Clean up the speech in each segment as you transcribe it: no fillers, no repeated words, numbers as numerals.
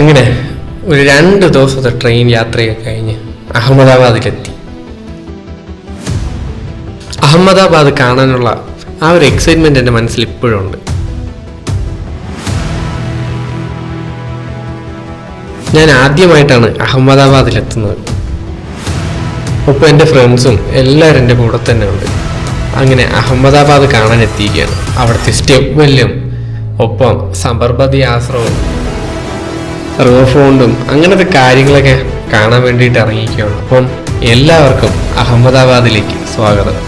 അങ്ങനെ ഒരു 2 ദിവസത്തെ ട്രെയിൻ യാത്രയൊക്കെ കഴിഞ്ഞ് അഹമ്മദാബാദിലെത്തി. അഹമ്മദാബാദ് കാണാനുള്ള ആ ഒരു എക്സൈറ്റ്മെന്റ് എൻ്റെ മനസ്സിൽ ഇപ്പോഴും ഉണ്ട്. ഞാൻ ആദ്യമായിട്ടാണ് അഹമ്മദാബാദിലെത്തുന്നത്. ഒപ്പം എൻ്റെ ഫ്രണ്ട്സും എല്ലാവരും എൻ്റെ കൂടെ തന്നെ ഉണ്ട്. അങ്ങനെ അഹമ്മദാബാദ് കാണാൻ എത്തിയിരിക്കുകയാണ്. അവിടുത്തെ സ്റ്റെപ്വെല്ലും ഒപ്പം സബർമതി ആശ്രമവും റിവർഫ്രണ്ടും അങ്ങനത്തെ കാര്യങ്ങളൊക്കെ കാണാൻ വേണ്ടിയിട്ട് ഇറങ്ങിയിരിക്കുകയാണ്. അപ്പം എല്ലാവർക്കും അഹമ്മദാബാദിലേക്ക് സ്വാഗതം.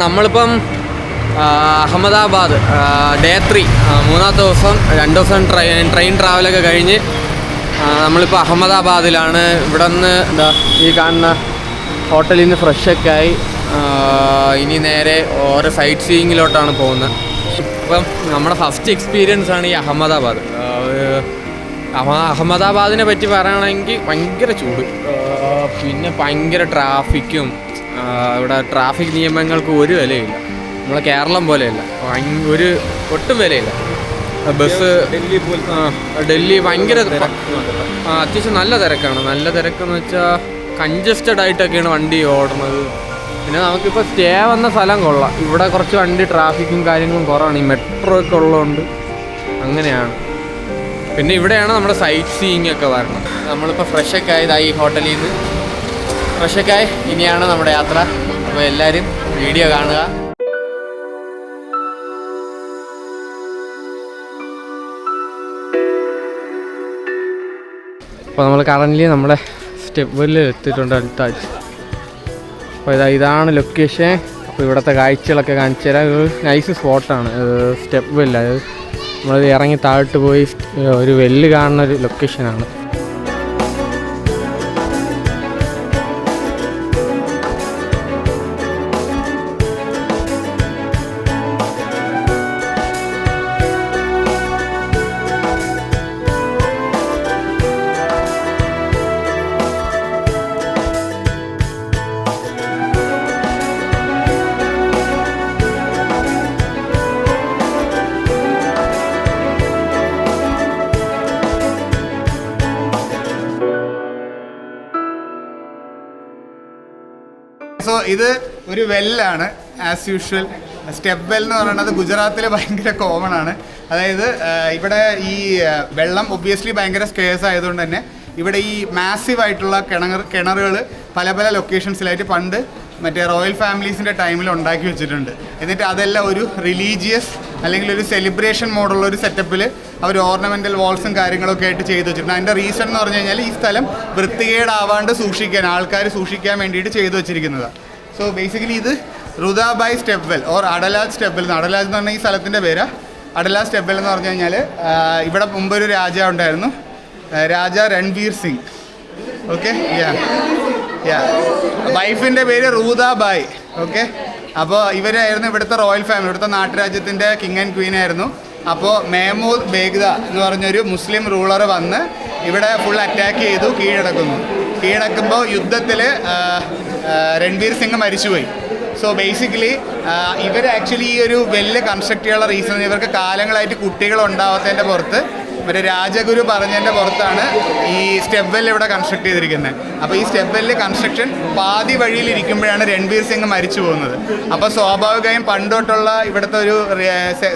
നമ്മളിപ്പം അഹമ്മദാബാദ് ഡേ 3 മൂന്നാമത്തെ ദിവസം 2 ദിവസം ട്രെയിൻ ട്രാവലൊക്കെ കഴിഞ്ഞ് നമ്മളിപ്പോൾ അഹമ്മദാബാദിലാണ്. ഇവിടെ നിന്ന് ഈ കാണുന്ന ഹോട്ടലിൽ നിന്ന് ഫ്രഷൊക്കെ ആയി ഇനി നേരെ ഓരോ സൈറ്റ് സീയിങ്ങിലോട്ടാണ് പോകുന്നത്. ഇപ്പം നമ്മുടെ ഫസ്റ്റ് എക്സ്പീരിയൻസ് ആണ് ഈ അഹമ്മദാബാദ്. അഹമ്മദാബാദിനെ പറ്റി പറയുകയാണെങ്കിൽ ഭയങ്കര ചൂട്, പിന്നെ ഭയങ്കര ട്രാഫിക്കും. ഇവിടെ ട്രാഫിക് നിയമങ്ങൾക്ക് ഒരു വിലയില്ല. നമ്മളെ കേരളം പോലെയല്ല, ഒട്ടും വിലയില്ല. ബസ് ഡൽഹി ഭയങ്കര അത്യാവശ്യം നല്ല തിരക്കാണ്. നല്ല തിരക്കെന്ന് വെച്ചാൽ കൺജസ്റ്റഡ് ആയിട്ടൊക്കെയാണ് വണ്ടി ഓടുന്നത്. പിന്നെ നമുക്കിപ്പോൾ സ്റ്റേ വന്ന സ്ഥലം കൊള്ളാം. ഇവിടെ കുറച്ച് വണ്ടി ട്രാഫിക്കും കാര്യങ്ങളും കുറവാണ്. ഈ മെട്രോ ഒക്കെ ഉള്ളതുകൊണ്ട് അങ്ങനെയാണ്. പിന്നെ ഇവിടെയാണ് നമ്മുടെ സൈറ്റ് സീയിങ് ഒക്കെ വരുന്നത്. നമ്മളിപ്പോൾ ഫ്രഷൊക്കെ ആയതായി ഈ ഹോട്ടലിൽ നിന്ന് ഫ്രഷൊക്കെ ഇനിയാണ് നമ്മുടെ യാത്ര. അപ്പോൾ എല്ലാവരും വീഡിയോ കാണുക. അപ്പോൾ നമ്മൾ കറൻ്റ് നമ്മുടെ സ്റ്റെപ്വെല്ലിൽ എത്തിയിട്ടുണ്ട് അടുത്താഴ്ച. അപ്പോൾ ഇതാണ് ലൊക്കേഷൻ. അപ്പോൾ ഇവിടുത്തെ കാഴ്ചകളൊക്കെ കാണിച്ചു തരാം. ഒരു നൈസ് സ്പോട്ടാണ് സ്റ്റെപ്വെല്ല്. അത് നമ്മളത് ഇറങ്ങി താഴോട്ട് പോയി ഒരു വെല്ല് കാണുന്ന ഒരു ലൊക്കേഷനാണ്. സോ ഇത് ഒരു വെല്ലാണ്. ആസ് യൂഷ്വൽ സ്റ്റെപ്പ് വെൽ എന്ന് പറയുന്നത് ഗുജറാത്തിൽ ഭയങ്കര കോമൺ ആണ്. അതായത് ഇവിടെ ഈ വെള്ളം ഒബ്വിയസ്ലി ഭയങ്കര സ്കേഴ്സ് ആയതുകൊണ്ട് തന്നെ ഇവിടെ ഈ മാസീവ് ആയിട്ടുള്ള കിണറുകൾ പല പല ലൊക്കേഷൻസിലായിട്ട് പണ്ട് മറ്റേ റോയൽ ഫാമിലീസിൻ്റെ ടൈമിൽ ഉണ്ടാക്കി വെച്ചിട്ടുണ്ട്. എന്നിട്ട് അതെല്ലാം ഒരു റിലീജിയസ് അല്ലെങ്കിൽ ഒരു സെലിബ്രേഷൻ മോഡുള്ള ഒരു സെറ്റപ്പിൽ അവർ ഓർണമെൻ്റൽ വാൾസും കാര്യങ്ങളൊക്കെ ആയിട്ട് ചെയ്ത് വെച്ചിട്ടുണ്ട്. അതിൻ്റെ റീസൺ എന്ന് പറഞ്ഞു കഴിഞ്ഞാൽ ഈ സ്ഥലം വൃത്തികേടാവാണ്ട് സൂക്ഷിക്കാൻ, ആൾക്കാർ സൂക്ഷിക്കാൻ വേണ്ടിയിട്ട് ചെയ്തു വെച്ചിരിക്കുന്നതാണ്. സോ ബേസിക്കലി ഇത് റുദാബായ് സ്റ്റെപ്വെൽ ഓർ അഡലാജ് സ്റ്റെപ്വെൽ. അഡലാജ് എന്ന് പറഞ്ഞാൽ ഈ സ്ഥലത്തിൻ്റെ പേര്. അഡലാജ് സ്റ്റെപ്വെൽ എന്ന് പറഞ്ഞു കഴിഞ്ഞാൽ ഇവിടെ മുമ്പൊരു രാജാവ് ഉണ്ടായിരുന്നു, രാജ രൺവീർ സിംഗ്. ഓക്കെ, വൈഫിൻ്റെ പേര് റൂദാബായ്. ഓക്കെ, അപ്പോൾ ഇവരായിരുന്നു ഇവിടുത്തെ റോയൽ ഫാമിലി, ഇവിടുത്തെ നാട്ടുരാജ്യത്തിൻ്റെ കിങ് ആൻഡ് ക്വീൻ ആയിരുന്നു. അപ്പോൾ മെഹമൂദ് ബേഗ്ദ എന്ന് പറഞ്ഞൊരു മുസ്ലിം റൂളർ വന്ന് ഇവിടെ ഫുൾ അറ്റാക്ക് ചെയ്തു, കീഴടക്കുമ്പോൾ യുദ്ധത്തിൽ രൺവീർ സിംഗ് മരിച്ചുപോയി. സോ ബേസിക്കലി ഇവർ ആക്ച്വലി ഈ ഒരു വെല്ല് കൺസ്ട്രക്ട് ചെയ്യാനുള്ള റീസൺ ഇവർക്ക് കാലങ്ങളായിട്ട് കുട്ടികൾ ഉണ്ടാവാത്തതിൻ്റെ പുറത്ത് മറ്റേ രാജഗുരു പറഞ്ഞതിൻ്റെ പുറത്താണ് ഈ സ്റ്റെപ്പ് വെല്ല് ഇവിടെ കൺസ്ട്രക്ട് ചെയ്തിരിക്കുന്നത്. അപ്പോൾ ഈ സ്റ്റെപ്പ് വെല്ല് കൺസ്ട്രക്ഷൻ പാതി വഴിയിലിരിക്കുമ്പോഴാണ് രൺവീർ സിംഗ് മരിച്ചു പോകുന്നത്. അപ്പോൾ സ്വാഭാവികമായും പണ്ടോട്ടുള്ള ഇവിടുത്തെ ഒരു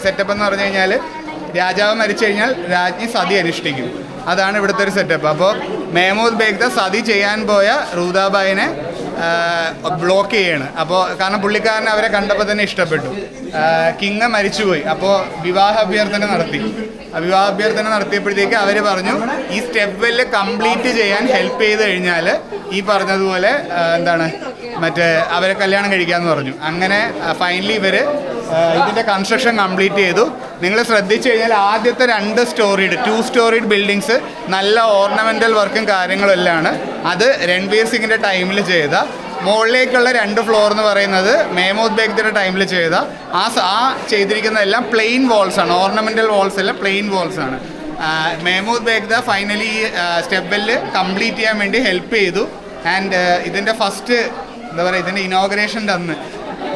സെറ്റപ്പ് എന്ന് പറഞ്ഞു കഴിഞ്ഞാൽ രാജാവ് മരിച്ചു കഴിഞ്ഞാൽ രാജ്ഞി സതി അനുഷ്ഠിക്കും. അതാണ് ഇവിടുത്തെ ഒരു സെറ്റപ്പ്. അപ്പോൾ മെഹമൂദ് ബേഗ്ദ സതി ചെയ്യാൻ പോയ റൂദാബായിനെ ബ്ലോക്ക് ചെയ്യാണ്. അപ്പോൾ കാരണം പുള്ളിക്കാരനെ അവരെ കണ്ടപ്പോൾ തന്നെ ഇഷ്ടപ്പെട്ടു. കിങ് മരിച്ചുപോയി. അപ്പോൾ വിവാഹ അഭ്യർത്ഥന നടത്തിയപ്പോഴത്തേക്ക് അവർ പറഞ്ഞു ഈ സ്റ്റെപ്പ് വെല്ല് കംപ്ലീറ്റ് ചെയ്യാൻ ഹെൽപ്പ് ചെയ്ത് കഴിഞ്ഞാൽ ഈ പറഞ്ഞതുപോലെ മറ്റേ അവരെ കല്യാണം കഴിക്കാമെന്ന് പറഞ്ഞു. അങ്ങനെ ഫൈനലി ഇവർ ഇതിൻ്റെ കൺസ്ട്രക്ഷൻ കംപ്ലീറ്റ് ചെയ്തു. നിങ്ങൾ ശ്രദ്ധിച്ചു കഴിഞ്ഞാൽ ആദ്യത്തെ 2 സ്റ്റോറീഡ് ബിൽഡിങ്സ് നല്ല ഓർണമെൻ്റൽ വർക്കും കാര്യങ്ങളും എല്ലാമാണ്. അത് രൺവീർ സിംഗിൻ്റെ ടൈമിൽ ചെയ്ത. മുകളിലേക്കുള്ള 2 ഫ്ലോർ എന്ന് പറയുന്നത് മെഹമൂദ് ബേഗ്ദിയുടെ ടൈമിൽ ചെയ്ത. ആ ചെയ്തിരിക്കുന്നതെല്ലാം പ്ലെയിൻ വാൾസാണ്, ഓർണമെൻ്റൽ വാൾസ് അല്ല, പ്ലെയിൻ വാൾസാണ്. മെഹമൂദ് ബേഗ്ദ ഫൈനലി സ്റ്റെപ്വെല്ല് കംപ്ലീറ്റ് ചെയ്യാൻ വേണ്ടി ഹെൽപ്പ് ചെയ്തു. ആൻഡ് ഇതിൻ്റെ ഫസ്റ്റ് എന്താ പറയുക, ഇതിൻ്റെ ഇനോഗ്രേഷൻ്റെ അന്ന്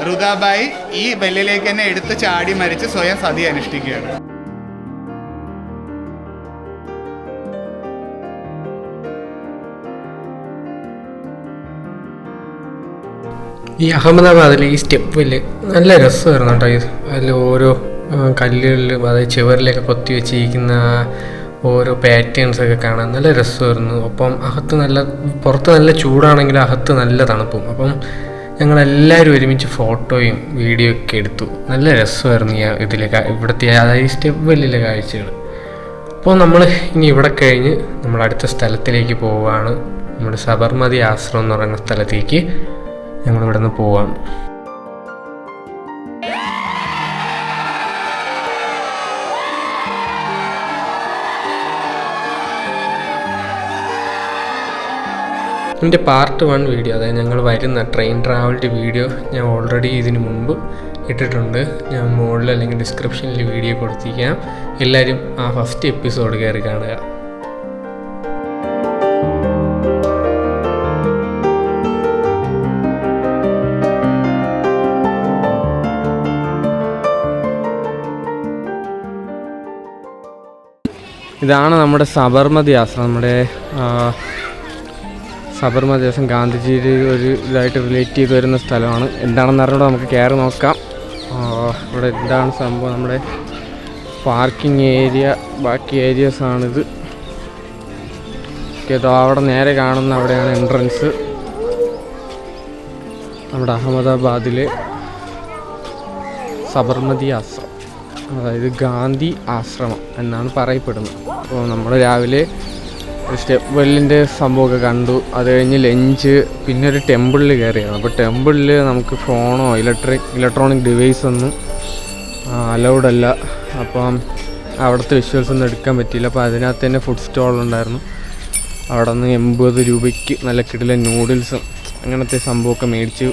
റുദാബായി ഈ ബെല്ലിലേക്ക് തന്നെ എടുത്ത് ചാടി മരിച്ച് സ്വയം സതി അനുഷ്ഠിക്കുകയാണ്. ഈ അഹമ്മദാബാദിൽ ഈ സ്റ്റെപ്വെല്ല് നല്ല രസമായിരുന്നു കേട്ടോ. അതിൽ ഓരോ കല്ലുകളിൽ, അതായത് ചുവരിലൊക്കെ കൊത്തി വെച്ചിരിക്കുന്ന ഓരോ പാറ്റേൺസൊക്കെ കാണാൻ നല്ല രസമായിരുന്നു. അപ്പം പുറത്ത് നല്ല ചൂടാണെങ്കിൽ അകത്ത് നല്ല തണുപ്പും. അപ്പം ഞങ്ങളെല്ലാവരും ഒരുമിച്ച് ഫോട്ടോയും വീഡിയോ ഒക്കെ എടുത്തു. നല്ല രസമായിരുന്നു ഇവിടുത്തെ അതായത് സ്റ്റെപ്വെല്ലിലെ കാഴ്ചകൾ. അപ്പോൾ നമ്മൾ ഇനി ഇവിടെ കഴിഞ്ഞ് നമ്മൾ അടുത്ത സ്ഥലത്തിലേക്ക് പോവുകയാണ്. നമ്മുടെ സബർമതി ആശ്രമം എന്ന് പറയുന്ന സ്ഥലത്തേക്ക് ഞങ്ങളിവിടെ നിന്ന് പോവാണ്. ഇതിൻ്റെ പാർട്ട് 1 വീഡിയോ, അതായത് ഞങ്ങൾ വരുന്ന ട്രെയിൻ ട്രാവലിൻ്റെ വീഡിയോ ഞാൻ ഓൾറെഡി ഇതിന് മുമ്പ് ഇട്ടിട്ടുണ്ട്. ഞാൻ മുകളിൽ അല്ലെങ്കിൽ ഡിസ്ക്രിപ്ഷനിൽ വീഡിയോ കൊടുത്തിരിക്കാം. എല്ലാവരും ആ ഫസ്റ്റ് എപ്പിസോഡ് കയറി കാണുക. ഇതാണ് നമ്മുടെ സബർമതി ആശ്രമം. നമ്മുടെ സബർമതി ആശ്രമം ഗാന്ധിജിയുടെ ഒരു ഇതായിട്ട് റിലേറ്റ് ചെയ്ത് വരുന്ന സ്ഥലമാണ്. എന്താണെന്ന് അറിഞ്ഞൂടെ നമുക്ക് കയറി നോക്കാം. ഇവിടെ എന്താണ് സംഭവം, നമ്മുടെ പാർക്കിംഗ് ഏരിയ, ബാക്കി ഏരിയസാണിത്. ഏതോ അവിടെ നേരെ കാണുന്ന അവിടെയാണ് എൻട്രൻസ്. നമ്മുടെ അഹമ്മദാബാദിലെ സബർമതി ആശ്രമം, അതായത് ഗാന്ധി ആശ്രമം എന്നാണ് പറയപ്പെടുന്നത്. അപ്പോൾ നമ്മൾ രാവിലെ സ്റ്റെപ്വെല്ലിൻ്റെ സംഭവമൊക്കെ കണ്ടു. അത് കഴിഞ്ഞ് ലഞ്ച്, പിന്നെ ഒരു ടെമ്പിളിൽ കയറിയാണ്. അപ്പോൾ ടെമ്പിളിൽ നമുക്ക് ഫോണോ ഇലക്ട്രോണിക് ഡിവൈസ് ഒന്നും അലൗഡ് അല്ല. അപ്പം അവിടുത്തെ വിഷ്വൽസ് ഒന്നും എടുക്കാൻ പറ്റിയില്ല. അപ്പോൾ അതിനകത്ത് തന്നെ ഫുഡ് സ്റ്റോൾ ഉണ്ടായിരുന്നു. അവിടെ നിന്ന് 80 രൂപയ്ക്ക് നല്ല കിടിലൻ നൂഡിൽസും അങ്ങനത്തെ സംഭവമൊക്കെ മേടിച്ചു.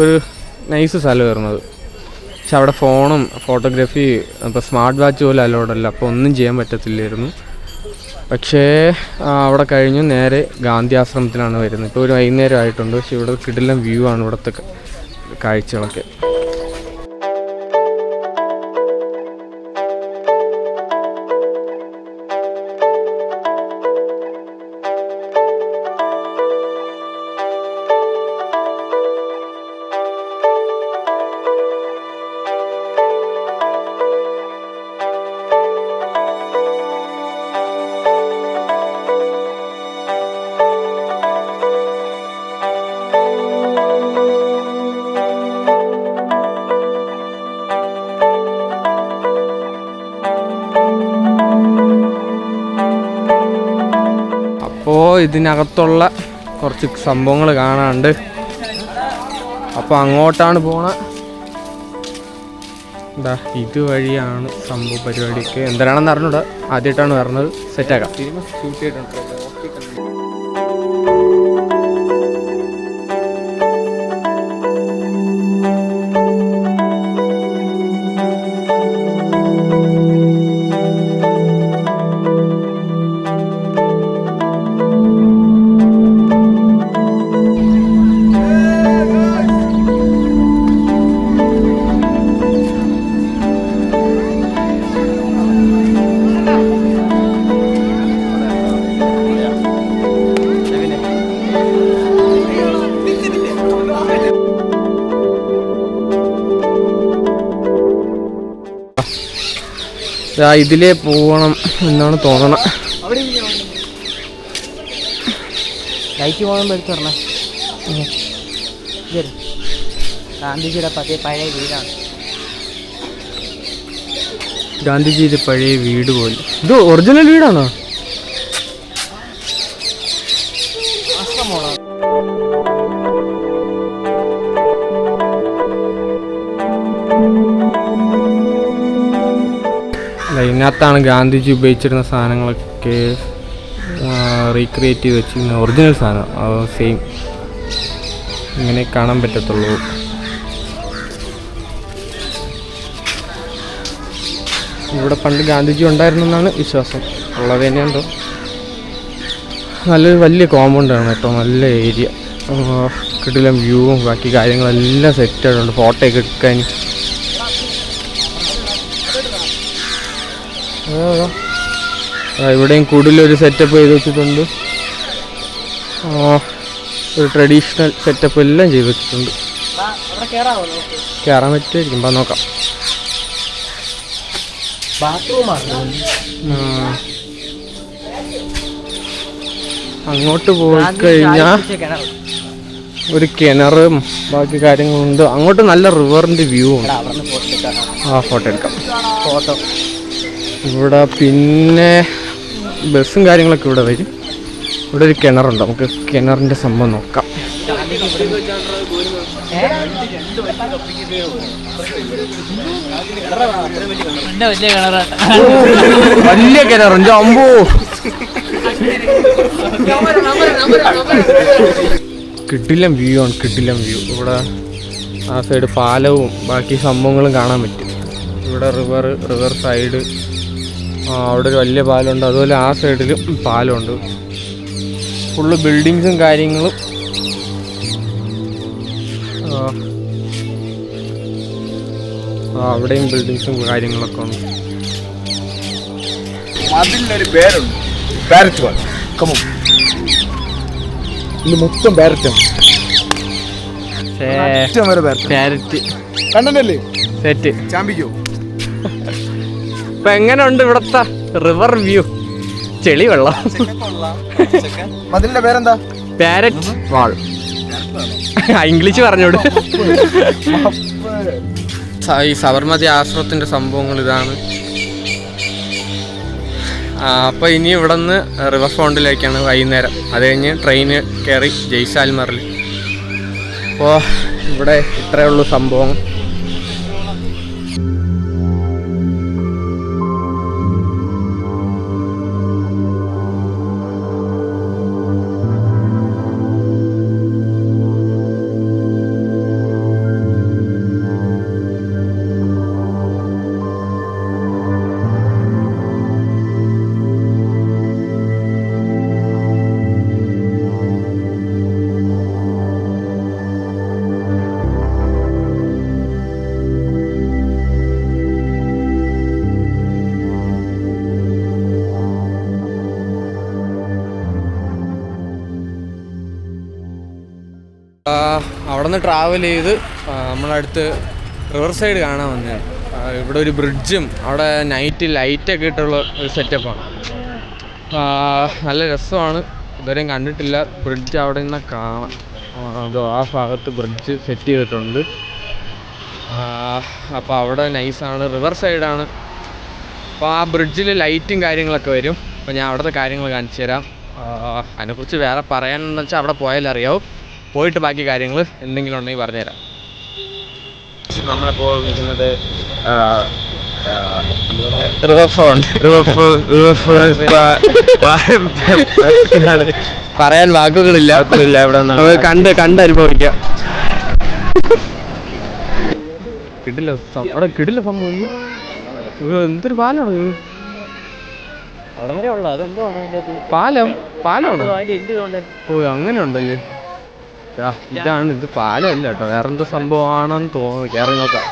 ഒരു നൈസ് സ്ഥലമായിരുന്നു അത്. പക്ഷെ അവിടെ ഫോണും ഫോട്ടോഗ്രാഫി, ഇപ്പോൾ സ്മാർട്ട് വാച്ച് പോലും അലോഡല്ല. അപ്പോൾ ഒന്നും ചെയ്യാൻ പറ്റത്തില്ലായിരുന്നു. പക്ഷേ അവിടെ കഴിഞ്ഞു നേരെ ഗാന്ധി ആശ്രമത്തിലാണ് വരുന്നത്. ഇപ്പോൾ ഒരു വൈകുന്നേരം ആയിട്ടുണ്ട്. പക്ഷേ ഇവിടെ കിടിലൻ വ്യൂ ആണ് ഇവിടുത്തെ കാഴ്ചകളൊക്കെ. അപ്പോൾ ഇതിനകത്തുള്ള കുറച്ച് സംഭവങ്ങൾ കാണാനുണ്ട്. അപ്പോൾ അങ്ങോട്ടാണ് പോണ. എന്താ ഇതുവഴിയാണ് സംഭവ പരിപാടിക്ക്. എന്താണെന്ന് അറിഞ്ഞൂടാ, ആദ്യമായിട്ടാണ് പറഞ്ഞത്. സെറ്റാക്കാം. സിനിമ ഷൂട്ട് ചെയ്തിട്ടുണ്ട്. ഇതിലേ പോകണം എന്നാണ് തോന്നണം. ലൈറ്റ് പോകുമ്പോൾ എടുത്തു പറഞ്ഞേ. ഗാന്ധിജിയുടെ പഴയ വീടാണ്. ഗാന്ധിജിയുടെ പഴയ വീട് പോലെ. ഇത് ഒറിജിനൽ വീടാണോ? ഇതിനകത്താണ് ഗാന്ധിജി ഉപയോഗിച്ചിരുന്ന സാധനങ്ങളൊക്കെ റീക്രിയേറ്റ് ചെയ്ത് വെച്ചിരുന്ന ഒറിജിനൽ സാധനം സെയിം ഇങ്ങനെ കാണാൻ പറ്റത്തുള്ളൂ. ഇവിടെ പണ്ട് ഗാന്ധിജി ഉണ്ടായിരുന്നെന്നാണ് വിശ്വാസം. ഉള്ളത് തന്നെയുണ്ടോ. നല്ലൊരു വലിയ കോമ്പൗണ്ടാണ് കേട്ടോ, നല്ല ഏരിയ, കിടിലം വ്യൂവും ബാക്കി കാര്യങ്ങളെല്ലാം സെറ്റ് ആയിട്ടുണ്ട് ഫോട്ടോ ഒക്കെ എടുക്കാൻ. ഇവിടെയും കൂടുതലൊരു സെറ്റപ്പ് ചെയ്ത് വെച്ചിട്ടുണ്ട്. ഒരു ട്രഡീഷണൽ സെറ്റപ്പ് എല്ലാം ചെയ്ത് വെച്ചിട്ടുണ്ട്. കയറാൻ പറ്റുമായിരിക്കും, നോക്കാം. അങ്ങോട്ട് പോയി കഴിഞ്ഞാൽ ഒരു കിണറും ബാക്കി കാര്യങ്ങളുണ്ട്. അങ്ങോട്ട് നല്ല റിവറിൻ്റെ വ്യൂ ഉണ്ട്. ഫോട്ടോ എടുക്കാം. ഇവിടെ പിന്നെ ബസ്സും കാര്യങ്ങളൊക്കെ ഇവിടെ വരും. ഇവിടെ ഒരു കിണറുണ്ട്, നമുക്ക് കിണറിൻ്റെ സംഭവം നോക്കാം. വലിയ കിണറുണ്ട് അമ്പോ. കിടിലം വ്യൂ ആണ്, കിടിലം വ്യൂ. ഇവിടെ ആ സൈഡ് പാലവും ബാക്കി സംഭവങ്ങളും കാണാൻ പറ്റും. ഇവിടെ റിവർ സൈഡ് അവിടെ ഒരു വലിയ പാലമുണ്ട്. അതുപോലെ ആ സൈഡിലും പാലമുണ്ട്. ഫുള്ള് ബിൽഡിങ്സും കാര്യങ്ങളും. അവിടെയും ബിൽഡിങ്സും കാര്യങ്ങളൊക്കെ ഉണ്ട്. അതിലൊരു പേരുണ്ട്, പാരറ്റ് വാൾ. ഇത് മൊത്തം പാരറ്റാണ്. കണ്ടല്ലേ സെറ്റ് ചാമ്പിക്കോ. ഇപ്പൊ എങ്ങനെയുണ്ട് ഇവിടത്തെ റിവർ വ്യൂ? ചെളി വെള്ളം. അതിന്റെ പേരെന്താ? പാരറ്റ് വാൾ. ഇംഗ്ലീഷ് പറഞ്ഞോട്. ഈ സബർമതി ആശ്രമത്തിൻ്റെ സംഭവങ്ങൾ ഇതാണ്. അപ്പോൾ ഇനി ഇവിടെ നിന്ന് റിവർ ഫ്രണ്ടിലേക്കാണ് വൈകുന്നേരം. അത് കഴിഞ്ഞ് ട്രെയിന് കയറി ജയ്സാൽമറിൽ. അപ്പോൾ ഇവിടെ ഇത്രയേ ഉള്ളൂ സംഭവം. അവിടെ നിന്ന് ട്രാവൽ ചെയ്ത് നമ്മളടുത്ത് റിവർ സൈഡ് കാണാൻ വന്നതാണ്. ഇവിടെ ഒരു ബ്രിഡ്ജും അവിടെ നൈറ്റ് ലൈറ്റൊക്കെ ഇട്ടുള്ള ഒരു സെറ്റപ്പാണ്. നല്ല രസമാണ്. ഇതുവരെയും കണ്ടിട്ടില്ല. ബ്രിഡ്ജ് അവിടെ നിന്ന് കാണാം. അതോ ആ ഭാഗത്ത് ബ്രിഡ്ജ് സെറ്റ് ചെയ്തിട്ടുണ്ട്. അപ്പോൾ അവിടെ നൈസാണ്, റിവർ സൈഡാണ്. അപ്പോൾ ആ ബ്രിഡ്ജിൽ ലൈറ്റും കാര്യങ്ങളൊക്കെ വരും. അപ്പോൾ ഞാൻ അവിടുത്തെ കാര്യങ്ങൾ കാണിച്ചു തരാം. അതിനെക്കുറിച്ച് വേറെ പറയാനെന്ന് വെച്ചാൽ അവിടെ പോയാലും അറിയാവും. പോയിട്ട് ബാക്കി കാര്യങ്ങൾ എന്തെങ്കിലും ഉണ്ടെങ്കിൽ പറഞ്ഞുതരാം. നമ്മളിപ്പോൾ നിൽക്കുന്നത് പറയാൻ വാക്കുകളില്ല. ഇവിടെ കണ്ട് അനുഭവിക്കാം. കിടില അവിടെ കിടില സംഭവം. എന്തൊരു പാലാണ് പാലമാണ്. ഓ അങ്ങനെ ഉണ്ടല്ലേ. ഇതാണ്, ഇത് പാലമല്ല കേട്ടോ, വേറെന്തോ സംഭവമാണെന്ന് തോന്നുന്നു. കയറി നോക്കാം.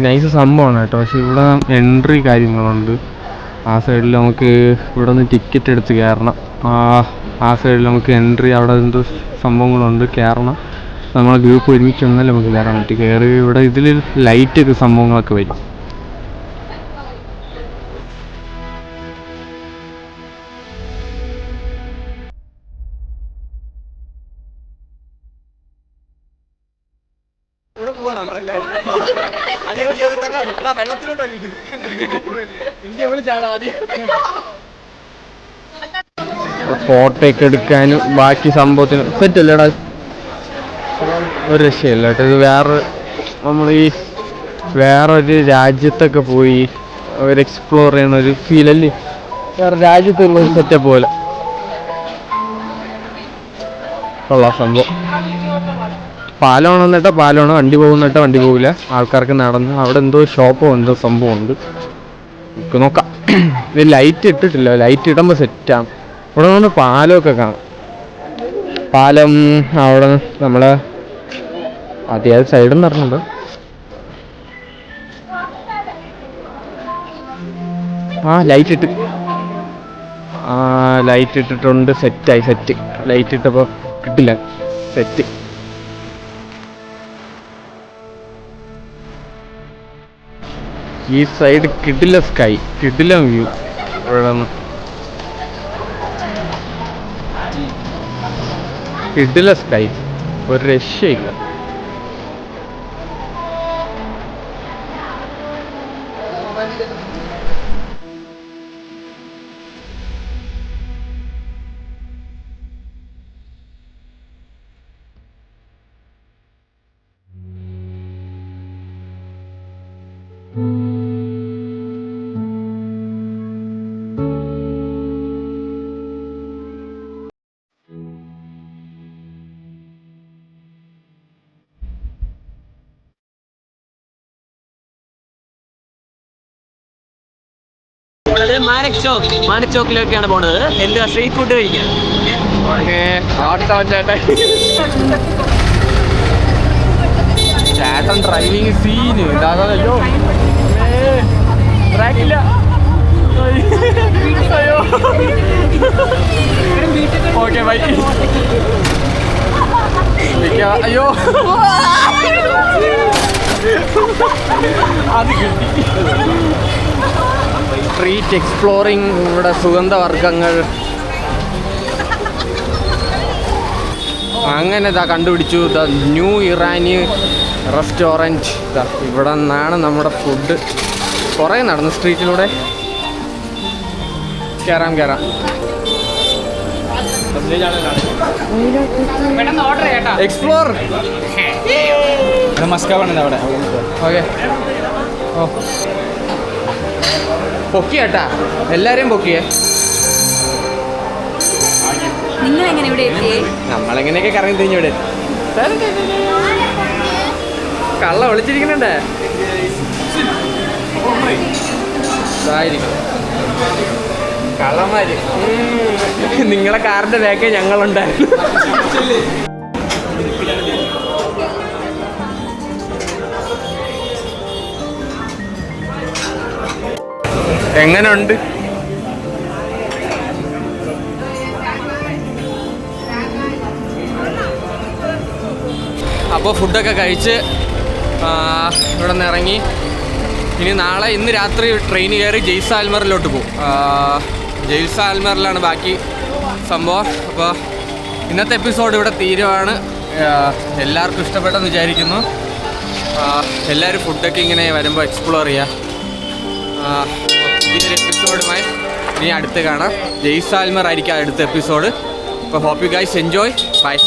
നൈസ് സംഭവമാണ് കേട്ടോ. പക്ഷെ ഇവിടെ എൻട്രി കാര്യങ്ങളുണ്ട്. ആ സൈഡിൽ നമുക്ക് ഇവിടെ നിന്ന് ടിക്കറ്റ് എടുത്ത് കയറണം. ആ സൈഡിൽ നമുക്ക് എൻട്രി, അവിടെ എന്തോ സംഭവങ്ങളുണ്ട്, കയറണം. നമ്മളെ ഗ്രൂപ്പ് ഒരുമിച്ച് വന്നാലും നമുക്ക് കയറാൻ പറ്റും. കയറി ഇവിടെ ഇതിൽ ലൈറ്റ് സംഭവങ്ങളൊക്കെ വരും. ഫോട്ടോ ഒക്കെ എടുക്കാനും ബാക്കി സംഭവത്തിന് സെറ്റല്ലേടാ, ഒരു രക്ഷയില്ല കേട്ടോ. ഇത് വേറെ നമ്മൾ ഈ വേറൊരു രാജ്യത്തൊക്കെ പോയി ഒരു എക്സ്പ്ലോർ ചെയ്യണ ഒരു ഫീലല്ലേ, വേറെ രാജ്യത്തുള്ള ഒരു സെറ്റപ്പ് പോലെ ഉള്ള സംഭവം. പാലമാണ് കേട്ടോ, പാലമാണ്. വണ്ടി പോകുന്ന കേട്ടോ, വണ്ടി പോകില്ല. ആൾക്കാർക്ക് നടന്ന് അവിടെ എന്തോ ഷോപ്പോ എന്തോ സംഭവമുണ്ട്. നമുക്ക് നോക്കാം. ഇത് ലൈറ്റ് ഇട്ടിട്ടില്ല, ലൈറ്റ് ഇടുമ്പോൾ സെറ്റാണ്. ഇവിടെ നിന്ന് പാലമൊക്കെ കാണാം. പാലം അവിടെ നമ്മളെ അതേ സൈഡിൽ നിന്ന് പറഞ്ഞുണ്ട്. ലൈറ്റ് ഇട്ട് ലൈറ്റ് ഇട്ടിട്ടുണ്ട്. സെറ്റായി, സെറ്റ്. ലൈറ്റ് ഇട്ടപ്പോൾ കിട്ടില്ല, സെറ്റ്. ഈ സൈഡ് കിടില സ്കൈ, കിടില വ്യൂ. ഇവിടെ നിന്ന് കിടില സ്കൈ, ഒരു രക്ഷയില്ല. മാനക് ചോക്കിലേക്കാണ് പോണത്. എന്താ സ്ട്രീറ്റ് ഫുഡ് കഴിക്കാൻ. ചേട്ടൻ ഡ്രൈവിങ് സീന് ഇതായോ, ട്രാക്കില്ല. Okay bye. അയ്യോ അത് കിട്ടി. Street exploring. ഇവിടെ സുഗന്ധവർഗ്ഗങ്ങൾ അങ്ങനെ ഇതാ കണ്ടുപിടിച്ചു. The new Irani restaurant. ഇതാ ഇവിടെ നിന്നാണ് നമ്മുടെ ഫുഡ്. കുറേ നടന്നു സ്ട്രീറ്റിലൂടെ. കയറാം. എക്സ്പ്ലോർ അവിടെ. ഓക്കെ. ഓ പൊക്കിയാട്ടാ, എല്ലാരെയും പൊക്കിയേ. നമ്മളെങ്ങനെയൊക്കെ കറങ്ങി തിരിഞ്ഞു ഇവിടെ. കള്ള വിളിച്ചിരിക്കുന്നുണ്ടേ. കള്ളന്മാര്. നിങ്ങളെ കാറിന്റെ ബാക്കേ ഞങ്ങളുണ്ടായിരുന്നു. എങ്ങനെയുണ്ട്? അപ്പോൾ ഫുഡൊക്കെ കഴിച്ച് ഇവിടെ നിന്ന് ഇറങ്ങി. ഇനി നാളെ ഇന്ന് രാത്രി ട്രെയിൻ കയറി ജയ്സാൽമറിലോട്ട് പോകും. ജയ്സാൽമറിലാണ് ബാക്കി സംഭവം. അപ്പോൾ ഇന്നത്തെ എപ്പിസോഡ് ഇവിടെ തീരുവാണ്. എല്ലാവർക്കും ഇഷ്ടപ്പെട്ടെന്ന് വിചാരിക്കുന്നു. എല്ലാവരും ഫുഡൊക്കെ ഇങ്ങനെ വരുമ്പോൾ എക്സ്പ്ലോർ ചെയ്യുക. പുതിയൊരു എപ്പിസോഡുമായി ഇനി അടുത്ത് കാണാം. ജയ്സാൽമർ ആയിരിക്കും അടുത്ത എപ്പിസോഡ്. അപ്പോൾ hope you guys enjoy. By.